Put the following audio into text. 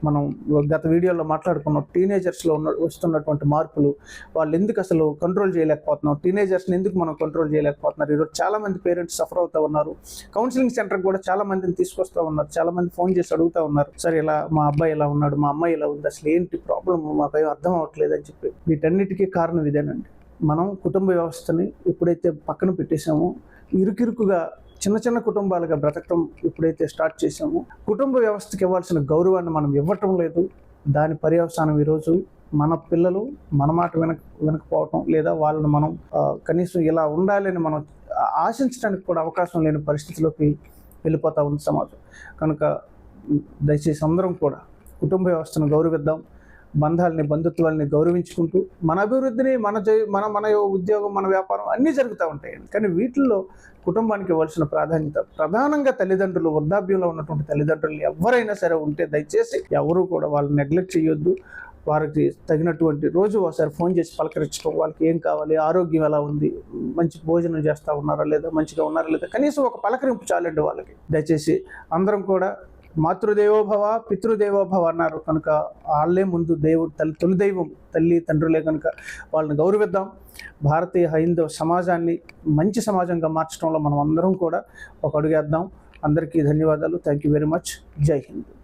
మనం గత వీడియోలో మాట్లాడుకున్నాం, టీనేజర్స్లో వస్తున్నటువంటి మార్పులు, వాళ్ళు ఎందుకు అసలు కంట్రోల్ చేయలేకపోతున్నాం, టీనేజర్స్ని ఎందుకు మనం కంట్రోల్ చేయలేకపోతున్నారు. ఈరోజు చాలామంది పేరెంట్స్ సఫర్ అవుతూ ఉన్నారు. కౌన్సిలింగ్ సెంటర్కి కూడా చాలా మందిని తీసుకొస్తూ ఉన్నారు. చాలామంది ఫోన్ చేసి అడుగుతూ ఉన్నారు, సార్ ఇలా మా అబ్బాయి ఇలా ఉన్నాడు, మా అమ్మాయి ఇలా ఉంది, అసలు ఏంటి ప్రాబ్లం, మాకు అర్థం అవ్వట్లేదు అని చెప్పి. వీటన్నిటికీ కారణం ఇదేనండి. మనం కుటుంబ వ్యవస్థని ఎప్పుడైతే పక్కన పెట్టేశామో, ఇరుకిరుకుగా చిన్న చిన్న కుటుంబాలుగా బ్రతకటం ఎప్పుడైతే స్టార్ట్ చేసామో, కుటుంబ వ్యవస్థకి ఇవ్వాల్సిన గౌరవాన్ని మనం ఇవ్వటం లేదు. దాని పర్యవసానం ఈరోజు మన పిల్లలు మన మాట వినకపోవటం, లేదా వాళ్ళని మనం కనీసం ఇలా ఉండాలని మనం ఆశించడానికి కూడా అవకాశం లేని పరిస్థితిలోకి వెళ్ళిపోతూ ఉంది సమాజం. కనుక దయచేసి అందరం కూడా కుటుంబ వ్యవస్థను గౌరవిద్దాం, బంధాలని బంధుత్వాలని గౌరవించుకుంటూ మన అభివృద్ధిని మన ఉద్యోగం, మన వ్యాపారం అన్నీ జరుగుతూ ఉంటాయండి. కానీ వీటిల్లో కుటుంబానికి ఇవ్వాల్సిన ప్రాధాన్యత, ప్రధానంగా తల్లిదండ్రులు, వృద్ధాప్యంలో ఉన్నటువంటి తల్లిదండ్రులు ఎవరైనా సరే ఉంటే దయచేసి ఎవరు కూడా వాళ్ళని నెగ్లెక్ట్ చేయొద్దు. వారికి తగినటువంటి రోజు ఒకసారి ఫోన్ చేసి పలకరించడం, వాళ్ళకి ఏం కావాలి, ఆరోగ్యం ఎలా ఉంది, మంచి భోజనం చేస్తూ ఉన్నారా లేదా, మంచిగా ఉన్నారా లేదా, కనీసం ఒక పలకరింపు చాలండి వాళ్ళకి. దయచేసి అందరం కూడా మాతృదేవోభవ పితృదేవోభవ అన్నారు కనుక వాళ్ళే ముందు దేవుడు, తొలి దైవం తల్లి తండ్రులే కనుక వాళ్ళని గౌరవిద్దాం. భారతీయ హైందవ సమాజాన్ని మంచి సమాజంగా మార్చడంలో మనం అందరం కూడా ఒక అడుగేద్దాం. అందరికీ ధన్యవాదాలు. Thank you very much. జై హింద్.